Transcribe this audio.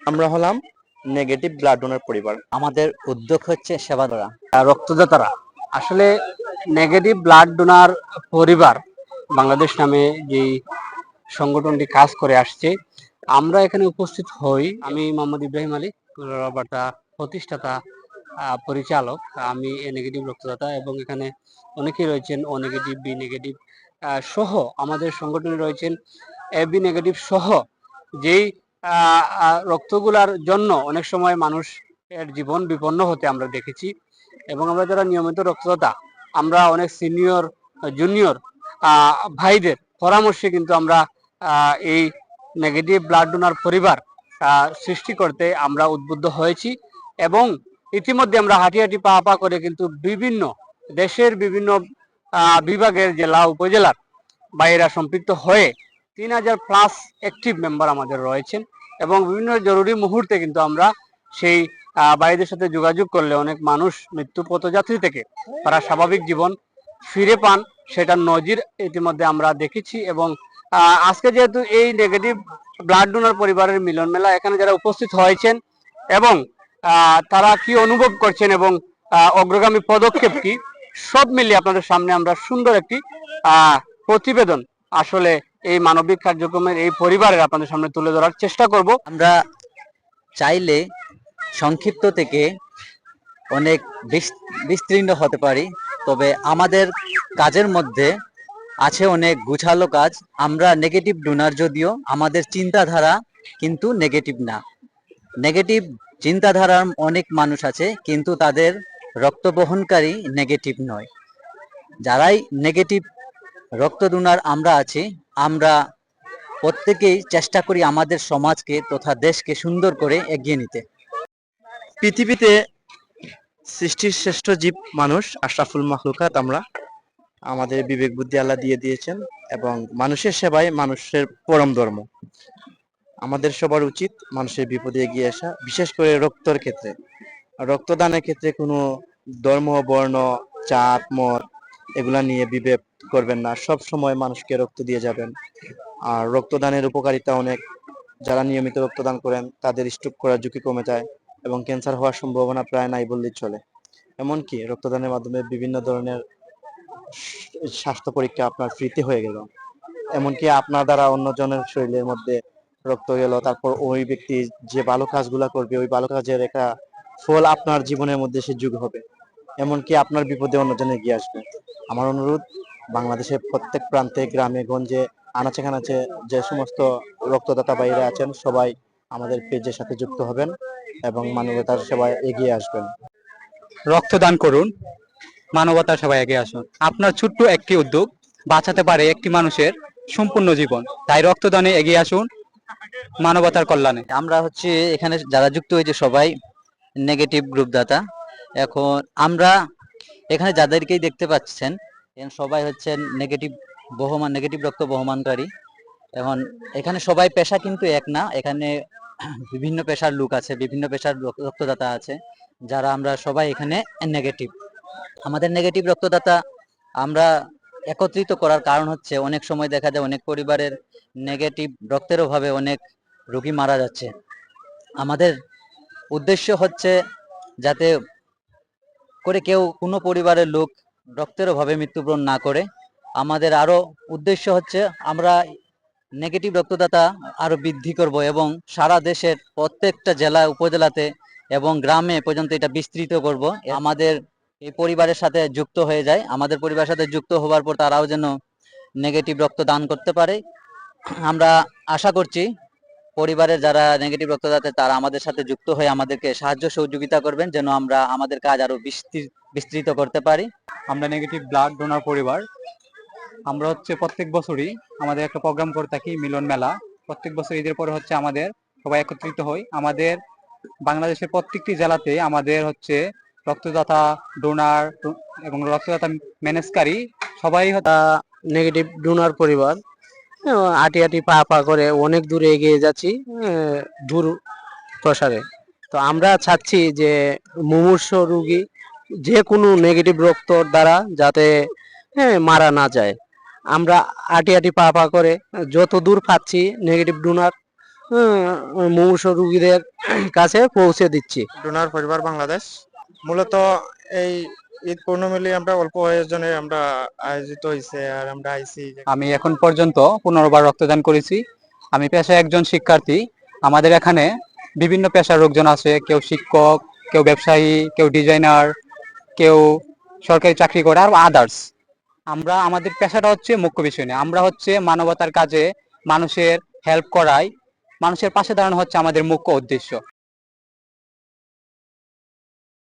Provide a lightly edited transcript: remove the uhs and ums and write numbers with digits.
আমরা হলাম negative blood donor পরিবার। আমাদের উদ্যোগ হচ্ছে সেবা করা। রক্তদাতারা আসলে নেগেটিভ ব্লাড ডোনার পরিবার বাংলাদেশ নামে যে সংগঠনটি কাজ করে আসছে, আমরা এখানে উপস্থিত হই। আমি মোহাম্মদ ইব্রাহিম আলী, রবার্তা প্রতিষ্ঠাতা, পরিচালক। আমি এ নেগেটিভ রক্তদাতা এবং এখানে অনেকেই রয়েছেন ও নেগেটিভ, বি নেগেটিভ সহ আমাদের সংগঠনে রয়েছেন এ বি নেগেটিভ সহ, যেই রক্তগুলার জন্য অনেক সময় মানুষ এর জীবন বিপন্ন হতে আমরা দেখেছি। এবং আমরা যারা নিয়মিত রক্তদাতা, আমরা অনেক সিনিয়র জুনিয়র ভাইদের পরামর্শে কিন্তু আমরা এই নেগেটিভ ব্লাড ডোনার পরিবার সৃষ্টি করতে আমরা উদ্বুদ্ধ হয়েছি। এবং ইতিমধ্যে আমরা হাঁটি হাঁটি পা পা করে কিন্তু বিভিন্ন দেশের বিভিন্ন বিভাগের জেলা উপজেলার বাইরা সম্পৃক্ত হয়ে 3000+ অ্যাক্টিভ মেম্বার আমাদের রয়েছেন। এবং বিভিন্ন জরুরি মুহূর্তে কিন্তু আমরা সেই বাইরের সাথে যোগাযোগ করলে অনেক মানুষ মৃত্যু পথযাত্রী থেকে তারা স্বাভাবিক জীবন ফিরে পান, সেটার নজির ইতিমধ্যে আমরা দেখেছি। এবং আজকে যেহেতু এই নেগেটিভ ব্লাড ডোনার পরিবারের মিলন মেলা, এখানে যারা উপস্থিত হয়েছেন এবং তারা কি অনুভব করছেন এবং অগ্রগামী পদক্ষেপ কি, সব মিলিয়ে আপনাদের সামনে আমরা সুন্দর একটি প্রতিবেদন আসলে এই মানবিক কার্যক্রমের এই পরিবারের আপনাদের সামনে তুলে ধরার চেষ্টা করব। আমরা চাইলে সংক্ষিপ্ত থেকে অনেক বিস্তীর্ণ হতে পারি, তবে আমাদের কাজের মধ্যে আছে অনেক গুছালো কাজ। আমরা নেগেটিভ ডোনার, যদিও আমাদের চিন্তাধারা কিন্তু নেগেটিভ না। নেগেটিভ চিন্তাধারার অনেক মানুষ আছে, কিন্তু তাদের রক্ত বহনকারী নেগেটিভ নয়। যারাই নেগেটিভ রক্ত ডোনার আমরা আছি, আমরা প্রত্যেকেই চেষ্টা করি আমাদের সমাজকে তথা দেশকে সুন্দর করে এগিয়ে নিতে। পৃথিবীতে সৃষ্টির শ্রেষ্ঠ জীব মানুষ, আশরাফুল মাখলুকাত আমরা। আমাদের বিবেক বুদ্ধি আল্লাহ দিয়ে দিয়েছেন এবং মানুষের সেবাই মানুষের পরম ধর্ম। আমাদের সবার উচিত মানুষের বিপদে এগিয়ে আসা, বিশেষ করে রক্তের ক্ষেত্রে। রক্তদানের ক্ষেত্রে কোনো ধর্ম, বর্ণ, জাত, মত এগুলা নিয়ে বিভেদ করবেন না। সব সময় মানুষকে রক্ত দিয়ে যাবেন। আর রক্তদানের উপকারিতা অনেক। যারা নিয়মিত রক্তদান করেন তাদের স্ট্রোক করার ঝুঁকি কমে যায় এবং ক্যান্সার হওয়ার সম্ভাবনা প্রায় নাই বললেই চলে। এমনকি রক্তদানের মাধ্যমে বিভিন্ন ধরনের স্বাস্থ্য পরীক্ষা আপনার ফ্রিতে হয়ে গেল। এমনকি আপনার দ্বারা অন্যজনের শরীরের মধ্যে রক্ত গেল, তারপর ওই ব্যক্তি যে ভালো কাজগুলা করবে, ওই ভালো কাজের একটা ফল আপনার জীবনের মধ্যে সে যোগ হবে। এমনকি আপনার বিপদে অন্যজন এগিয়ে আসবে। আমার অনুরোধ, বাংলাদেশের প্রত্যেক প্রান্তে, গ্রামে গঞ্জে, আনাচে কানাচে যে সমস্ত রক্তদাতা ভাইরা আছেন, সবাই আমাদের পেজের সাথে যুক্ত হবেন এবং মানবতার সেবায় এগিয়ে আসবেন। রক্তদান করুন, মানবতার সেবায় এগিয়ে আসুন। আপনার ছোট্ট একটি উদ্যোগ বাঁচাতে পারে একটি মানুষের সম্পূর্ণ জীবন। তাই রক্তদানে এগিয়ে আসুন, মানবতার কল্যাণে। আমরা হচ্ছে এখানে যারা যুক্ত হয়েছে সবাই নেগেটিভ গ্রুপ দাতা। এখন আমরা এখানে যাদেরকেই দেখতে পাচ্ছেন, সবাই হচ্ছে নেগেটিভ রক্ত বহমানকারী। এখন এখানে সবাই পেশা কিন্তু এক না, এখানে বিভিন্ন পেশার লোক আছে, বিভিন্ন পেশার রক্তদাতা আছে, যারা আমরা সবাই এখানে নেগেটিভ। আমাদের নেগেটিভ রক্তদাতা আমরা একত্রিত করার কারণ হচ্ছে, অনেক সময় দেখা যায় অনেক পরিবারের নেগেটিভ রক্তের অভাবে অনেক রোগী মারা যাচ্ছে। আমাদের উদ্দেশ্য হচ্ছে যাতে করে কোনো পরিবারের লোক রক্তের অভাবে মৃত্যুবরণ না করে। আমাদের আরো উদ্দেশ্য হচ্ছে আমরা নেগেটিভ রক্তদাতা আরো বৃদ্ধি করব এবং সারা দেশের প্রত্যেকটা জেলা, উপজেলাতে এবং গ্রামে পর্যন্ত এটা বিস্তৃত করব। আমাদের এই পরিবারের সাথে যুক্ত হয়ে যায়, আমাদের পরিবারের সাথে যুক্ত হওয়ার পর তারাও যেন নেগেটিভ রক্ত দান করতে পারে। আমরা আশা করছি পরিবারের যারা নেগেটিভ রক্তদাতা তারা আমাদের সাথে যুক্ত হয়ে আমাদেরকে সাহায্য সহযোগিতা করবেন, যেন আমরা আমাদের কাজ আরো বিস্তৃত করতে পারি। আমরা নেগেটিভ ব্লাড ডোনার পরিবার। আমরা হচ্ছে প্রত্যেক বছরই আমাদের একটা প্রোগ্রাম করে থাকি, মিলন মেলা। প্রত্যেক বছর ঈদের পরে হচ্ছে আমাদের সবাই একত্রিত হই। আমাদের বাংলাদেশের প্রত্যেকটি জেলাতে আমাদের হচ্ছে রক্তদাতা, ডোনার এবং রক্তদাতা ম্যানেজকারী সবাই নেগেটিভ ডোনার পরিবার। আটি আটি পা পা করে অনেক দূরে এগিয়ে যাচ্ছি, দূর প্রসারে। তো আমরা চাচ্ছি যে মুমূর্ষ রোগী যে কোনো নেগেটিভ রক্তর দ্বারা যাতে মারা না যায়। আমরা আটি আটি পা পা করে যত দূর পাচ্ছি নেগেটিভ ডোনার মুমূর্ষ রোগীদের কাছে পৌঁছে দিচ্ছি। ডোনার পরিবার বাংলাদেশ মূলত এই ঈদ পূর্ণমিলে আমরা অল্প আয়োজনে আমরা আয়োজিত হয়েছে আর আমরা আইছি। আমি এখন পর্যন্ত 15 বার রক্তদান করেছি। আমি পেশায় একজন শিক্ষার্থী। আমাদের এখানে বিভিন্ন পেশার লোকজন আছে, কেউ শিক্ষক, কেউ ব্যবসায়ী, কেউ ডিজাইনার, কেউ সরকারি চাকরি করে আর আদার্স। আমরা আমাদের পেশাটা হচ্ছে মুখ্য বিষয় না, আমরা হচ্ছে মানবতার কাজে মানুষের হেল্প করাই, মানুষের পাশে দাঁড়ানো হচ্ছে আমাদের মুখ্য উদ্দেশ্য।